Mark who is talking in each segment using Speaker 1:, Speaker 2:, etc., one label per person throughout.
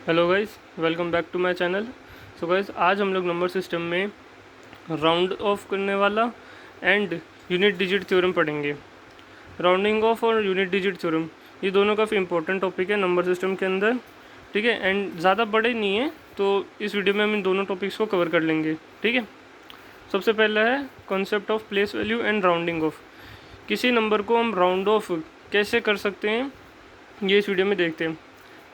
Speaker 1: Hello guys, welcome back to my channel. So guys, आज हम लोग नंबर सिस्टम में राउंड ऑफ करने वाला एंड यूनिट डिजिट थ्योरम पढ़ेंगे। राउंडिंग ऑफ और यूनिट डिजिट थ्योरम ये दोनों काफ़ी इंपॉर्टेंट टॉपिक है नंबर सिस्टम के अंदर, ठीक है। एंड ज़्यादा बड़े नहीं है, तो इस वीडियो में हम इन दोनों टॉपिक्स को कवर कर लेंगे, ठीक है। सबसे पहला है concept of place value and rounding off. किसी नंबर को हम राउंड ऑफ कैसे कर सकते हैं, ये इस वीडियो में देखते हैं।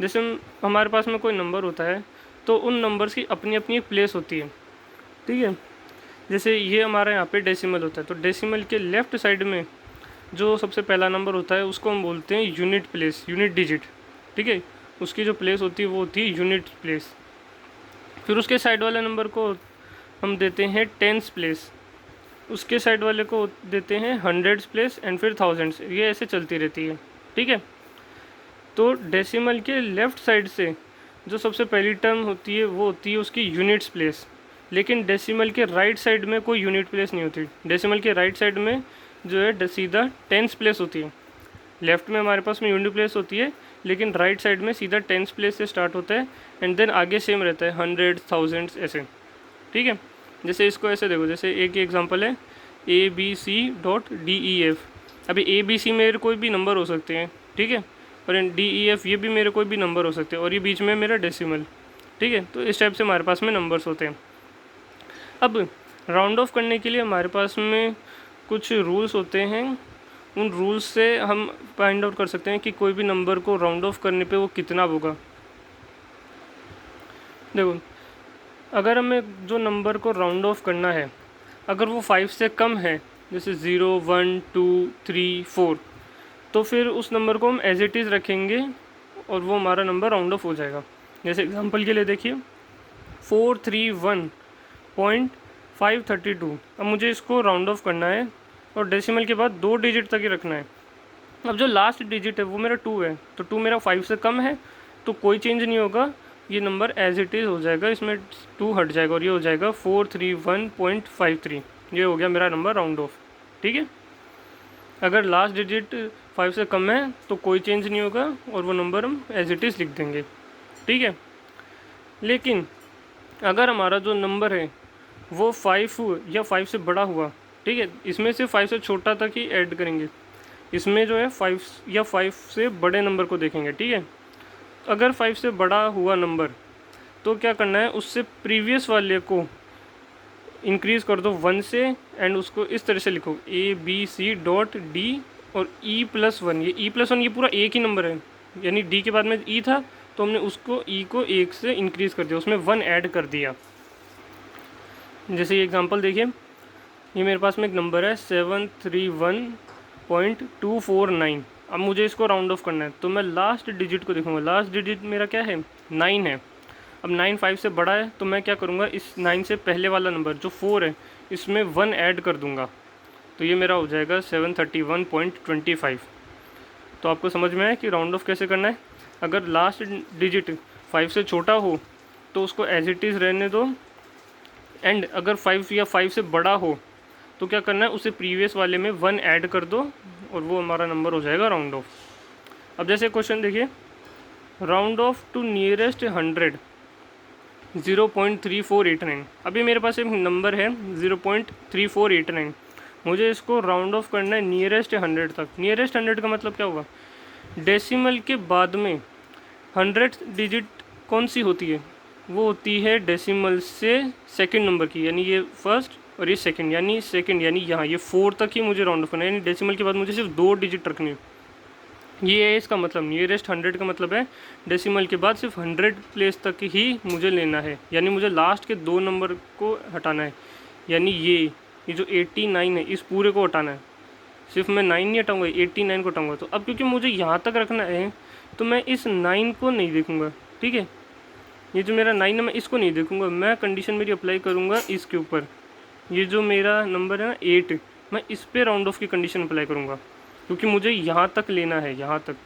Speaker 1: जैसे हमारे पास में कोई नंबर होता है, तो उन नंबर्स की अपनी अपनी एक प्लेस होती है, ठीक है। जैसे ये हमारा यहाँ पे डेसिमल होता है, तो डेसिमल के लेफ़्ट साइड में जो सबसे पहला नंबर होता है उसको हम बोलते हैं यूनिट प्लेस, यूनिट डिजिट, ठीक है। उसकी जो प्लेस होती है वो होती है यूनिट प्लेस। फिर उसके साइड वाले नंबर को हम देते हैं टेंस प्लेस, उसके साइड वाले को देते हैं हंड्रेड्स प्लेस, एंड फिर थाउजेंड्स। ये ऐसे चलती रहती है, ठीक है। तो डेसिमल के लेफ़्ट साइड से जो सबसे पहली टर्म होती है वो होती है उसकी यूनिट्स प्लेस, लेकिन डेसिमल के राइट साइड में कोई यूनिट प्लेस नहीं होती। डेसिमल के राइट साइड में जो है सीधा टेंस प्लेस होती है। लेफ़्ट में हमारे पास में यूनिट प्लेस होती है, लेकिन राइट साइड में सीधा टेंस प्लेस से स्टार्ट होता है, एंड देन आगे सेम रहता है हंड्रेड थाउजेंड्स ऐसे, ठीक है। जैसे इसको ऐसे देखो, जैसे एक एग्जांपल है ABC.DEF। अभी ABC में कोई भी नंबर हो सकते हैं, ठीक है, और DEF ये भी मेरे कोई भी नंबर हो सकते हैं, और ये बीच में मेरा डेसिमल, ठीक है। तो इस टाइप से हमारे पास में नंबर्स होते हैं। अब राउंड ऑफ करने के लिए हमारे पास में कुछ रूल्स होते हैं। उन रूल्स से हम फाइंड आउट कर सकते हैं कि कोई भी नंबर को राउंड ऑफ करने पे वो कितना होगा। देखो, अगर हमें जो नंबर को राउंड ऑफ करना है, अगर वो 5 से कम है, जैसे 0, 1, 2, 3, 4, तो फिर उस नंबर को हम एज इट इज़ रखेंगे और वो हमारा नंबर राउंड ऑफ हो जाएगा। जैसे एग्जांपल के लिए देखिए 431.532। अब मुझे इसको राउंड ऑफ करना है और डेसिमल के बाद 2 डिजिट तक ही रखना है। अब जो लास्ट डिजिट है वो मेरा 2 है, तो 2 मेरा 5 से कम है, तो कोई चेंज नहीं होगा, ये नंबर एज इट इज़ हो जाएगा, इसमें 2 हट जाएगा और ये हो जाएगा 431.53। ये हो गया मेरा नंबर राउंड ऑफ, ठीक है। अगर लास्ट डिजिट 5 से कम है तो कोई चेंज नहीं होगा और वो नंबर हम एज इट इज़ लिख देंगे, ठीक है। लेकिन अगर हमारा जो नंबर है वो 5 या 5 से बड़ा हुआ, ठीक है, इसमें से 5 से छोटा तक ही ऐड करेंगे, इसमें जो है 5 या 5 से बड़े नंबर को देखेंगे, ठीक है। अगर 5 से बड़ा हुआ नंबर, तो क्या करना है, उससे प्रीवियस वाले को इंक्रीज़ कर दो 1 से, एंड उसको इस तरह से लिखो ABC.D और E+1। ये E+1 ये पूरा एक ही नंबर है, यानी D के बाद में E था, तो हमने उसको E को 1 से इंक्रीज़ कर दिया, उसमें 1 ऐड कर दिया। जैसे ये एग्जांपल देखिए, ये मेरे पास में एक नंबर है 731.249। अब मुझे इसको राउंड ऑफ करना है, तो मैं लास्ट डिजिट को देखूँगा। लास्ट डिजिट मेरा क्या है, 9 है। अब 9 5 से बड़ा है, तो मैं क्या करूँगा, इस 9 से पहले वाला नंबर जो 4 है इसमें 1 ऐड कर दूँगा, तो ये मेरा हो जाएगा 731.25। तो आपको समझ में आया कि राउंड ऑफ कैसे करना है। अगर लास्ट डिजिट 5 से छोटा हो तो उसको एज इट इज़ रहने दो, एंड अगर 5 या 5 से बड़ा हो तो क्या करना है, उसे प्रीवियस वाले में 1 ऐड कर दो और वो हमारा नंबर हो जाएगा राउंड ऑफ। अब जैसे क्वेश्चन देखिए, राउंड ऑफ टू नियरेस्ट 100 0.3489। अभी मेरे पास एक नंबर है 0.3489, मुझे इसको राउंड ऑफ करना है नियरेस्ट 100 तक। नियरेस्ट 100 का मतलब क्या होगा, डेसिमल के बाद में 100 डिजिट कौन सी होती है, वो होती है डेसिमल से सेकंड नंबर की, यानी ये फर्स्ट और ये सेकंड, यानी यहाँ ये 4 तक ही मुझे राउंड ऑफ करना है, यानी डेसिमल के बाद मुझे सिर्फ 2 डिजिट रखनी है। ये है इसका मतलब। नियरेस्ट 100 का मतलब है डेसिमल के बाद सिर्फ 100 प्लेस तक ही मुझे लेना है, यानी मुझे लास्ट के 2 नंबर को हटाना है, यानी ये जो 89 है इस पूरे को हटाना है। सिर्फ मैं 9 नहीं हटाऊँगा, 89 को हटाऊँगा। तो अब क्योंकि मुझे यहाँ तक रखना है, तो मैं इस 9 को नहीं देखूँगा, ठीक है। ये जो मेरा 9 है मैं इसको नहीं देखूँगा, मैं कंडीशन मेरी अप्लाई करूँगा इसके ऊपर। ये जो मेरा नंबर है ना 8, मैं इस पर राउंड ऑफ की कंडीशन अप्लाई करूँगा, क्योंकि मुझे यहाँ तक लेना है, यहाँ तक।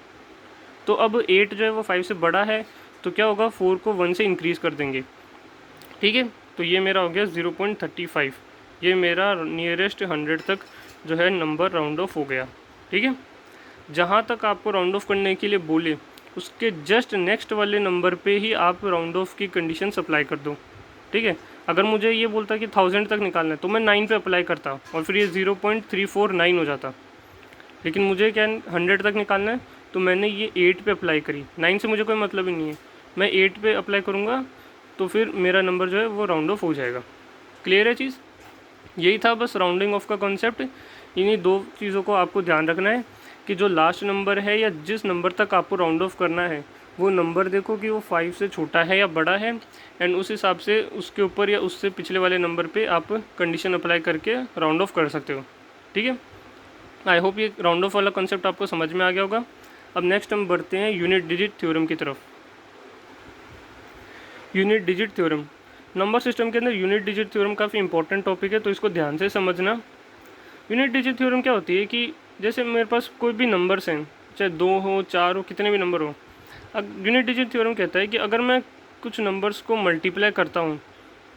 Speaker 1: तो अब 8 जो है वो 5 से बड़ा है, तो क्या होगा, 4 को 1 से इंक्रीज़ कर देंगे, ठीक है। तो ये मेरा हो गया 0.35। ये मेरा नियरेस्ट 100 तक जो है नंबर राउंड ऑफ हो गया, ठीक है। जहाँ तक आपको राउंड ऑफ करने के लिए बोले उसके जस्ट नेक्स्ट वाले नंबर पे ही आप राउंड ऑफ की कंडीशन अप्लाई कर दो, ठीक है। अगर मुझे ये बोलता कि 1000 तक निकालना है तो मैं 9 पे अप्लाई करता और फिर ये 0.349 हो जाता, लेकिन मुझे क्या 100 तक निकालना है तो मैंने ये 8 पे अप्लाई करी। 9 से मुझे कोई मतलब ही नहीं है, मैं 8 पे अप्लाई करूँगा तो फिर मेरा नंबर जो है वो राउंड ऑफ हो जाएगा। क्लियर है चीज़? यही था बस राउंडिंग ऑफ का कॉन्सेप्ट। इन्हीं दो चीज़ों को आपको ध्यान रखना है कि जो लास्ट नंबर है या जिस नंबर तक आपको राउंड ऑफ करना है वो नंबर देखो कि वो 5 से छोटा है या बड़ा है, एंड उस हिसाब से उसके ऊपर या उससे पिछले वाले नंबर पे आप कंडीशन अप्लाई करके राउंड ऑफ कर सकते हो, ठीक है। आई होप ये राउंड ऑफ वाला कॉन्सेप्ट आपको समझ में आ गया होगा। अब नेक्स्ट हम बढ़ते हैं यूनिट डिजिट थ्योरम की तरफ। Unit digit theorem number system के अंदर यूनिट डिजिट थ्योरम काफ़ी इंपॉर्टेंट टॉपिक है, तो इसको ध्यान से समझना। यूनिट डिजिट थ्योरम क्या होती है कि जैसे मेरे पास कोई भी नंबर्स हैं, चाहे 2 हो 4 हो कितने भी नंबर हो, यूनिट डिजिट थ्योरम कहता है कि अगर मैं कुछ नंबर्स को मल्टीप्लाई करता हूँ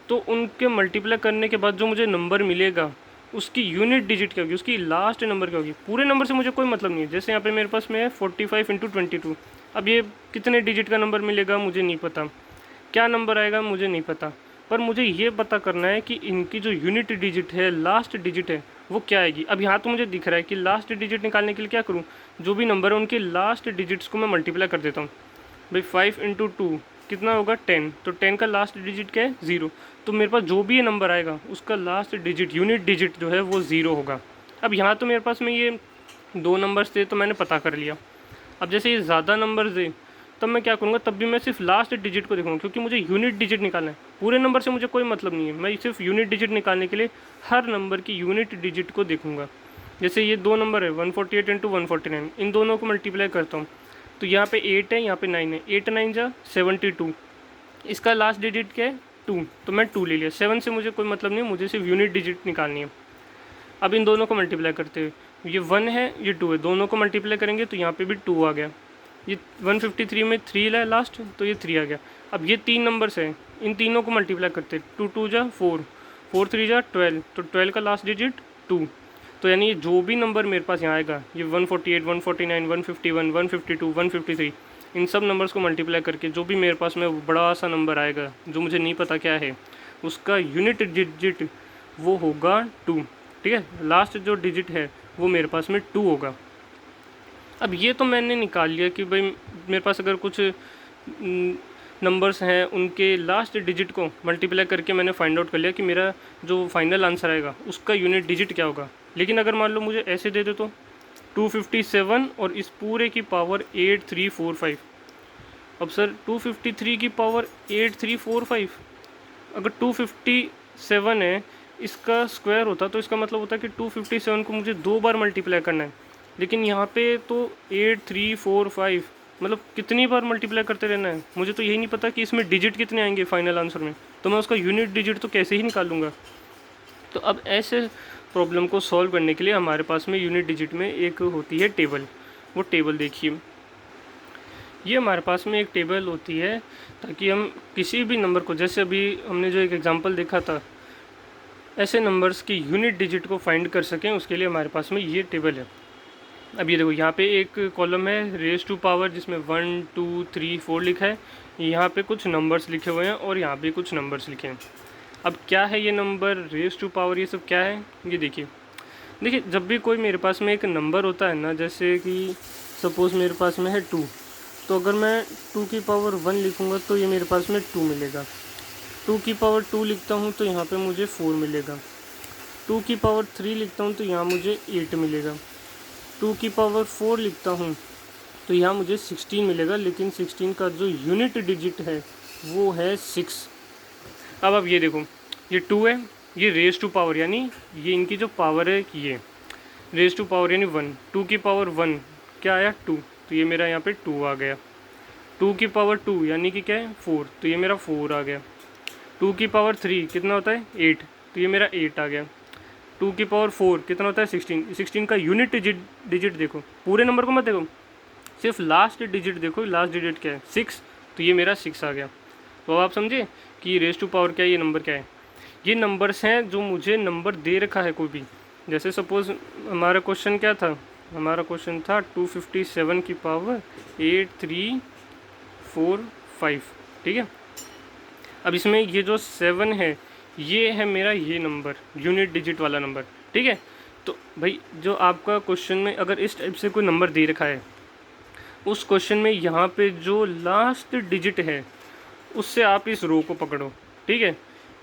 Speaker 1: तो उनके मल्टीप्लाई करने के बाद जो मुझे नंबर मिलेगा उसकी यूनिट डिजिट क्या होगी, उसकी लास्ट नंबर क्या होगी। पूरे नंबर से मुझे कोई मतलब नहीं है। जैसे यहाँ पे मेरे पास में है 45 × 22, अब ये कितने डिजिट का नंबर मिलेगा मुझे नहीं पता, क्या नंबर आएगा मुझे नहीं पता, पर मुझे ये पता करना है कि इनकी जो यूनिट डिजिट है, लास्ट डिजिट है, वो क्या आएगी। अब यहाँ तो मुझे दिख रहा है कि लास्ट डिजिट निकालने के लिए क्या करूँ, जो भी नंबर है उनके लास्ट डिजिट्स को मैं मल्टीप्लाई कर देता हूँ। भाई 5 × 2 कितना होगा 10, तो 10 का लास्ट डिजिट क्या है 0, तो मेरे पास जो भी ये नंबर आएगा उसका लास्ट डिजिट यूनिट डिजिट जो है वो 0 होगा। अब यहाँ तो मेरे पास में ये 2 नंबर्स थे तो मैंने पता कर लिया। अब जैसे ये ज़्यादा नंबर्स है तब मैं क्या करूँगा, तब भी मैं सिर्फ लास्ट डिजिट को देखूँगा, क्योंकि मुझे यूनिट डिजिट निकालना है। पूरे नंबर से मुझे कोई मतलब नहीं है, मैं सिर्फ यूनिट डिजिट निकालने के लिए हर नंबर की यूनिट डिजिट को देखूँगा। जैसे ये 2 नंबर है 148 × 149, इन दोनों को मल्टीप्लाई करता हूँ तो यहाँ पे 8 है, यहाँ पे 9 है, 8 9 जा 72, इसका लास्ट डिजिट क्या है 2, तो मैं 2 ले लिया। 7 से मुझे कोई मतलब नहीं है, मुझे सिर्फ यूनिट डिजिट निकालनी है। अब इन दोनों को मल्टीप्लाई करते हुए ये 1 है ये 2 है, दोनों को मल्टीप्लाई करेंगे तो यहाँ पे भी 2 आ गया। ये 153 में 3 है लास्ट, तो ये 3 आ गया। अब ये 3 नंबर्स हैं, इन तीनों को मल्टीप्लाई करते 2 2 जा 4, 4 3 जा 12, तो 12 का लास्ट डिजिट 2, तो यानी जो भी नंबर मेरे पास यहाँ आएगा ये 148 149 151 152 153, इन सब नंबर्स को मल्टीप्लाई करके जो भी मेरे पास में बड़ा सा नंबर आएगा जो मुझे नहीं पता क्या है, उसका यूनिट डिजिट वो होगा 2, ठीक है। लास्ट जो डिजिट है वो मेरे पास में 2 होगा। अब ये तो मैंने निकाल लिया कि भाई मेरे पास अगर कुछ नंबर्स हैं उनके लास्ट डिजिट को मल्टीप्लाई करके मैंने फाइंड आउट कर लिया कि मेरा जो फाइनल आंसर आएगा उसका यूनिट डिजिट क्या होगा। लेकिन अगर मान लो मुझे ऐसे दे दे तो 257 और इस पूरे की पावर 8345। अब सर 253 की पावर 8345, अगर 257 है इसका स्क्वायर होता तो इसका मतलब होता है कि 257 को मुझे 2 बार मल्टीप्लाई करना है, लेकिन यहाँ पे तो 8345 मतलब कितनी बार मल्टीप्लाई करते रहना है। मुझे तो यही नहीं पता कि इसमें डिजिट कितने आएंगे फाइनल आंसर में, तो मैं उसका यूनिट डिजिट तो कैसे ही निकालूंगा। तो अब ऐसे प्रॉब्लम को सॉल्व करने के लिए हमारे पास में यूनिट डिजिट में एक होती है टेबल। वो टेबल देखिए, ये हमारे पास में एक टेबल होती है ताकि हम किसी भी नंबर को, जैसे अभी हमने जो एक एग्जांपल देखा था, ऐसे नंबर्स की यूनिट डिजिट को फाइंड कर सकें, उसके लिए हमारे पास में ये टेबल है। अब ये देखो यहाँ पे एक कॉलम है रेज़ टू पावर जिसमें 1 2 3 4 लिखा है, यहाँ पे कुछ नंबर्स लिखे हुए हैं और यहाँ पे कुछ नंबर्स लिखे हैं। अब क्या है ये नंबर, रेज़ टू पावर, ये सब क्या है ये देखिए। देखिए जब भी कोई मेरे पास में एक नंबर होता है ना, जैसे कि सपोज़ मेरे पास में है 2, तो अगर मैं 2 की पावर 1 लिखूँगा तो ये मेरे पास में 2 मिलेगा। 2 की पावर 2 लिखता हूँ तो यहाँ पे मुझे 4 मिलेगा। 2 की पावर 3 लिखता हूँ तो यहाँ मुझे 8 मिलेगा। 2 की पावर 4 लिखता हूँ तो यहाँ मुझे 16 मिलेगा, लेकिन 16 का जो यूनिट डिजिट है वो है 6। अब ये देखो, ये 2 है, ये रेज़ टू पावर यानी ये इनकी जो पावर है ये रेज़ टू पावर यानी 1। 2 की पावर 1 क्या आया 2, तो ये मेरा यहाँ पे 2 आ गया। 2 की पावर 2 यानी कि क्या है 4, तो ये मेरा 4 आ गया। 2 की पावर 3 कितना होता है 8, तो ये मेरा 8 आ गया। 2 की पावर 4 कितना होता है 16। 16 का यूनिट डिजिट देखो, पूरे नंबर को मत देखो, सिर्फ लास्ट डिजिट देखो, लास्ट डिजिट क्या है 6, तो ये मेरा 6 आ गया। तो अब आप समझे कि रेज़ टू पावर क्या है, ये नंबर क्या है। ये नंबर्स हैं जो मुझे नंबर दे रखा है कोई भी। जैसे सपोज़ हमारा क्वेश्चन क्या था, हमारा क्वेश्चन था 257 की पावर 4 5, ठीक है। अब इसमें ये जो 7 है ये है मेरा ये नंबर, यूनिट डिजिट वाला नंबर, ठीक है। तो भाई जो आपका क्वेश्चन में अगर इस टाइप से कोई नंबर दे रखा है, उस क्वेश्चन में यहाँ पे जो लास्ट डिजिट है उससे आप इस रो को पकड़ो, ठीक है।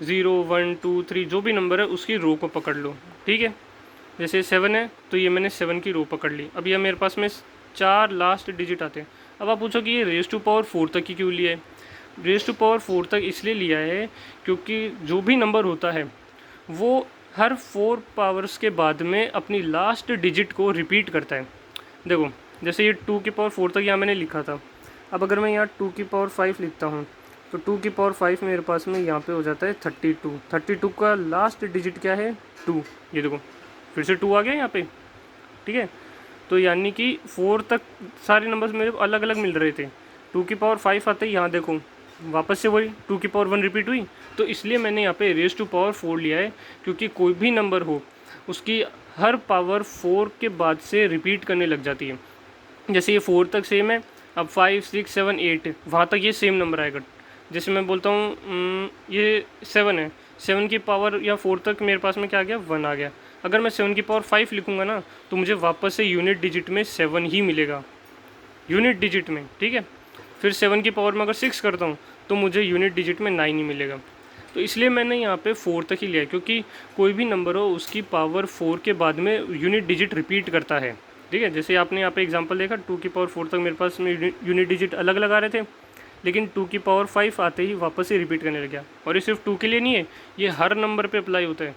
Speaker 1: 0 1 2 3 जो भी नंबर है उसकी रो को पकड़ लो, ठीक है। जैसे 7 है तो ये मैंने 7 की रो पकड़ ली। अब यह मेरे पास में 4 लास्ट डिजिट आते हैं। अब आप पूछो कि ये रेज़ टू पावर 4 तक ही क्यों लिया है। रेज़ टू पावर 4 तक इसलिए लिया है क्योंकि जो भी नंबर होता है वो हर 4 पावर्स के बाद में अपनी लास्ट डिजिट को रिपीट करता है। देखो जैसे ये 2 की पावर 4 तक यहाँ मैंने लिखा था। अब अगर मैं यहाँ 2 की पावर 5 लिखता हूँ तो 2 की पावर 5 मेरे पास में यहाँ पे हो जाता है 32। 32 का लास्ट डिजिट क्या है 2, ये देखो फिर से 2 आ गया यहाँ पे, ठीक है। तो यानी कि 4 तक सारे नंबर्स मेरे को अलग अलग मिल रहे थे। 2 की पावर 5 आते ही यहाँ देखो वापस से वही 2 की पावर 1 रिपीट हुई। तो इसलिए मैंने यहाँ पे रेज़ टू पावर 4 लिया है, क्योंकि कोई भी नंबर हो उसकी हर पावर 4 के बाद से रिपीट करने लग जाती है। जैसे ये 4 तक सेम है, अब 5 6 7 8 वहाँ तक ये सेम नंबर आएगा। जैसे मैं बोलता हूँ ये 7 है, 7 की पावर या 4 तक मेरे पास में क्या आ गया 1 आ गया। अगर मैं 7 की पावर 5 लिखूँगा ना तो मुझे वापस से यूनिट डिजिट में 7 ही मिलेगा, यूनिट डिजिट में, ठीक है। फिर 7 की पावर में अगर 6 करता हूँ तो मुझे यूनिट डिजिट में 9 ही मिलेगा। तो इसलिए मैंने यहाँ पे 4 तक ही लिया है, क्योंकि कोई भी नंबर हो उसकी पावर 4 के बाद में यूनिट डिजिट रिपीट करता है, ठीक है। जैसे आपने यहाँ पे एग्जांपल देखा 2 की पावर 4 तक मेरे पास में यूनिट डिजिट अलग अलग आ रहे थे, लेकिन 2 की पावर 5 आते ही वापस से रिपीट करने लग गया। और ये सिर्फ 2 के लिए नहीं है, ये हर नंबर पे अप्लाई होता है।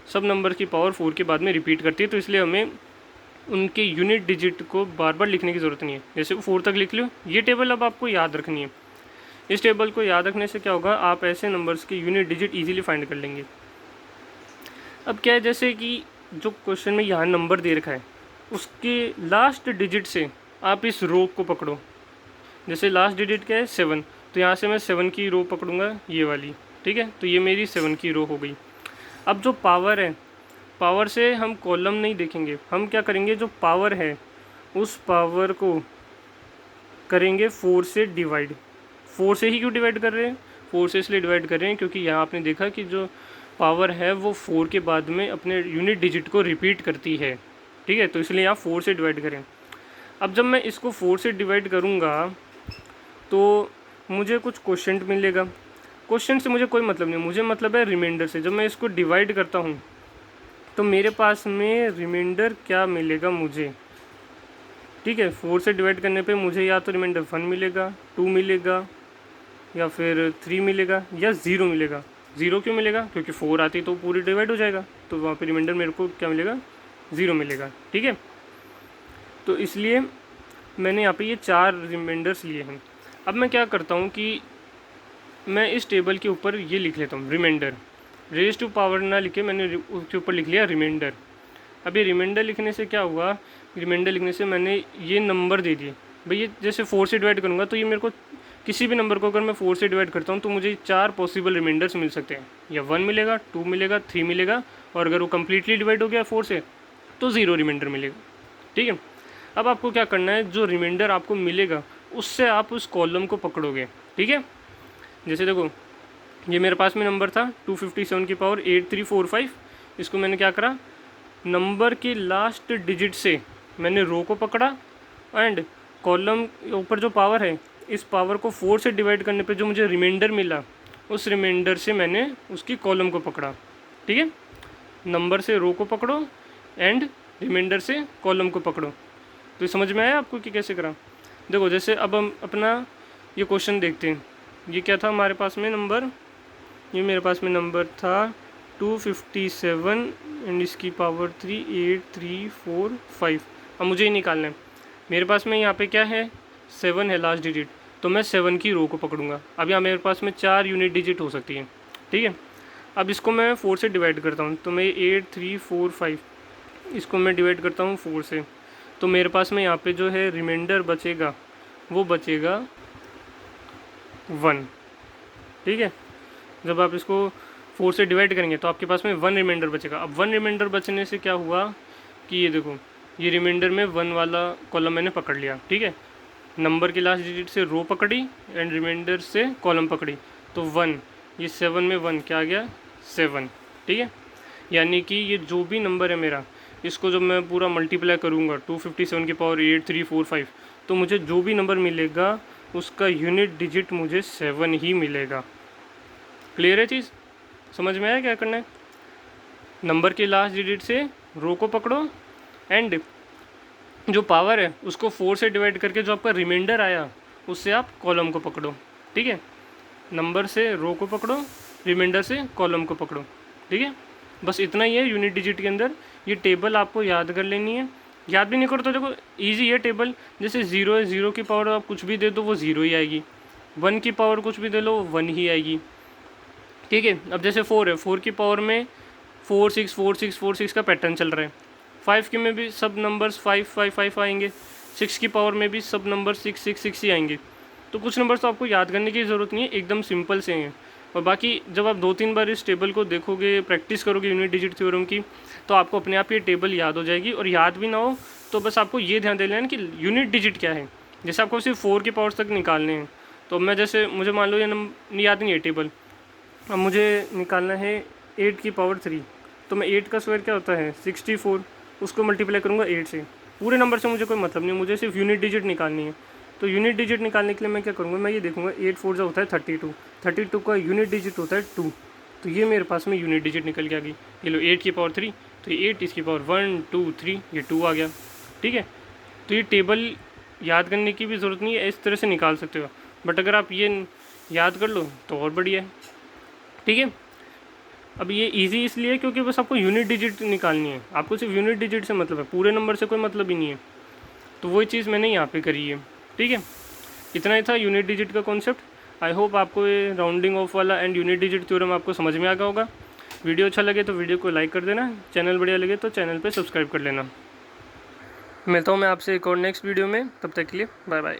Speaker 1: सब नंबर की पावर 4 के बाद में रिपीट करती है, तो इसलिए हमें उनके यूनिट डिजिट को बार बार लिखने की ज़रूरत नहीं है। जैसे 4 तक लिख लो, ये टेबल अब आपको याद रखनी है। इस टेबल को याद रखने से क्या होगा, आप ऐसे नंबर्स के यूनिट डिजिट ईजिली फाइंड कर लेंगे। अब क्या है, जैसे कि जो क्वेश्चन में यहाँ नंबर दे रखा है उसके लास्ट डिजिट से आप इस रो को पकड़ो। जैसे लास्ट डिजिट क्या है 7, तो यहाँ से मैं 7 की रो पकड़ूंगा ये वाली, ठीक है। तो ये मेरी 7 की रो हो गई। अब जो पावर है, पावर से हम कॉलम नहीं देखेंगे, हम क्या करेंगे जो पावर है उस पावर को करेंगे 4 से डिवाइड। 4 से ही क्यों डिवाइड कर रहे हैं, 4 से इसलिए डिवाइड कर रहे हैं क्योंकि यहाँ आपने देखा कि जो पावर है वो 4 के बाद में अपने यूनिट डिजिट को रिपीट करती है, ठीक है। तो इसलिए यहाँ 4 से डिवाइड करें। अब जब मैं इसको 4 से डिवाइड करूँगा तो मुझे कुछ क्वोशंट मिलेगा। क्वोशंट से मुझे कोई मतलब नहीं, मुझे मतलब है रिमाइंडर से। जब मैं इसको डिवाइड करता हूँ तो मेरे पास में रिमाइंडर क्या मिलेगा मुझे, ठीक है। 4 से डिवाइड करने पे मुझे या तो रिमाइंडर 1 मिलेगा, 2 मिलेगा, या फिर 3 मिलेगा, या 0 मिलेगा। 0 क्यों मिलेगा, क्योंकि 4 आती तो पूरी डिवाइड हो जाएगा, तो वहाँ पे रिमाइंडर मेरे को क्या मिलेगा 0 मिलेगा, ठीक है। तो इसलिए मैंने यहाँ पे ये 4 रिमाइंडर्स लिए हैं। अब मैं क्या करता हूँ कि मैं इस टेबल के ऊपर ये लिख लेता हूँ रिमाइंडर, रेज़ टू पावर ना लिखे मैंने उसके ऊपर लिख लिया रिमाइंडर। अब ये रिमाइंडर लिखने से क्या हुआ, रिमाइंडर लिखने से मैंने ये नंबर दे दिए। भाई ये जैसे 4 से डिवाइड करूँगा तो ये मेरे को किसी भी नंबर को अगर मैं 4 से डिवाइड करता हूँ तो मुझे 4 पॉसिबल रिमाइंडर्स मिल सकते हैं, या 1 मिलेगा, 2 मिलेगा, 3 मिलेगा, और अगर वो कम्प्लीटली डिवाइड हो गया 4 से तो 0 रिमाइंडर मिलेगा, ठीक है। अब आपको क्या करना है, जो रिमाइंडर आपको मिलेगा उससे आप उस कॉलम को पकड़ोगे, ठीक है। जैसे देखो ये मेरे पास में नंबर था 257 की पावर 8345, इसको मैंने क्या करा, नंबर के लास्ट डिजिट से मैंने रो को पकड़ा, एंड कॉलम ऊपर जो पावर है इस पावर को 4 से डिवाइड करने पे जो मुझे रिमाइंडर मिला उस रिमाइंडर से मैंने उसकी कॉलम को पकड़ा, ठीक है। नंबर से रो को पकड़ो एंड रिमाइंडर से कॉलम को पकड़ो। तो समझ में आया आपको कि कैसे करा। देखो जैसे अब हम अपना ये क्वेश्चन देखते हैं। ये क्या था हमारे पास में नंबर, ये मेरे पास में नंबर था 257 एंड इसकी पावर 3 8 3 4 5। अब मुझे ही निकालना है। मेरे पास में यहाँ पे क्या है 7 है लास्ट डिजिट, तो मैं 7 की रो को पकड़ूंगा। अब यहाँ मेरे पास में 4 यूनिट डिजिट हो सकती है, ठीक है। अब इसको मैं 4 से डिवाइड करता हूँ, तो मैं 8 3 4 5 इसको मैं डिवाइड करता हूँ 4 से, तो मेरे पास में यहाँ पे जो है रिमाइंडर बचेगा वो बचेगा 1, ठीक है। जब आप इसको 4 से डिवाइड करेंगे तो आपके पास में 1 रिमाइंडर बचेगा। अब 1 रिमाइंडर बचने से क्या हुआ कि ये देखो ये रिमाइंडर में 1 वाला कॉलम मैंने पकड़ लिया, ठीक है। नंबर के लास्ट डिजिट से रो पकड़ी एंड रिमाइंडर से कॉलम पकड़ी, तो 1, ये 7 में 1 क्या आ गया 7, ठीक है। यानी कि ये जो भी नंबर है मेरा, इसको जब मैं पूरा मल्टीप्लाई करूँगा 257 की पावर 8 3 4 5, तो मुझे जो भी नंबर मिलेगा उसका यूनिट डिजिट मुझे 7 ही मिलेगा। क्लियर है चीज़, समझ में आया क्या करना है? नंबर के लास्ट डिजिट से रो को पकड़ो एंड जो पावर है उसको 4 से डिवाइड करके जो आपका रिमाइंडर आया उससे आप कॉलम को पकड़ो, ठीक है। नंबर से रो को पकड़ो, रिमाइंडर से कॉलम को पकड़ो, ठीक है। बस इतना ही है यूनिट डिजिट के अंदर। ये टेबल आपको याद कर लेनी है। याद भी नहीं करो तो देखो इजी है टेबल। जैसे 0 है, 0 की पावर आप कुछ भी दे दो वो 0 ही आएगी, 1 की पावर कुछ भी दे लो 1 ही आएगी, ठीक है। अब जैसे 4 है, 4 की पावर में 4 6 4 6 4 6 का पैटर्न चल रहा है। 5 के में भी सब नंबर्स 5 5 5 आएंगे। 6 की पावर में भी सब नंबर 6 6 6 ही आएंगे। तो कुछ नंबर्स तो आपको याद करने की ज़रूरत नहीं है, एकदम सिंपल से हैं। और बाकी जब आप 2-3 बार इस टेबल को देखोगे, प्रैक्टिस करोगे यूनिट डिजिट थ्योरम की, तो आपको अपने आप ये टेबल याद हो जाएगी। और याद भी ना हो तो बस आपको ये ध्यान दे लेना कि यूनिट डिजिट क्या है। जैसे आपको सिर्फ 4 की पावर्स तक निकालने हैं, तो मैं जैसे मुझे मान लो ये नंबर याद नहीं है टेबल, अब मुझे निकालना है 8 की पावर 3, तो मैं 8 का स्क्वायर क्या होता है 64, उसको मल्टीप्लाई करूँगा 8 से। पूरे नंबर से मुझे कोई मतलब नहीं, मुझे सिर्फ यूनिट डिजिट निकालनी है। तो यूनिट डिजिट निकालने के लिए मैं क्या करूँगा, मैं ये देखूँगा 8 4 जो होता है 32, 32 का यूनिट डिजिट होता है 2, तो ये मेरे पास में यूनिट डिजिट निकल के आ गई। ये लो 8 की पावर 3, तो ये 8 इसकी पावर 1 2 3, ये 2 आ गया, ठीक है। तो ये टेबल याद करने की भी ज़रूरत नहीं है, इस तरह से निकाल सकते हो। बट अगर आप ये याद कर लो तो और बढ़िया है, ठीक है। अब ये इजी इसलिए है क्योंकि बस आपको यूनिट डिजिट निकालनी है, आपको सिर्फ यूनिट डिजिट से मतलब है, पूरे नंबर से कोई मतलब ही नहीं है। तो वही चीज़ मैंने यहाँ पे करी है, ठीक है। इतना ही था यूनिट डिजिट का कॉन्सेप्ट। आई होप आपको ये राउंडिंग ऑफ वाला एंड यूनिट डिजिट थ्योरम आपको समझ में आ गया होगा। वीडियो अच्छा लगे तो वीडियो को लाइक कर देना, चैनल बढ़िया लगे तो चैनल पर सब्सक्राइब कर लेना। मिलता हूँ मैं आपसे एक और नेक्स्ट वीडियो में, तब तक के लिए बाय बाय।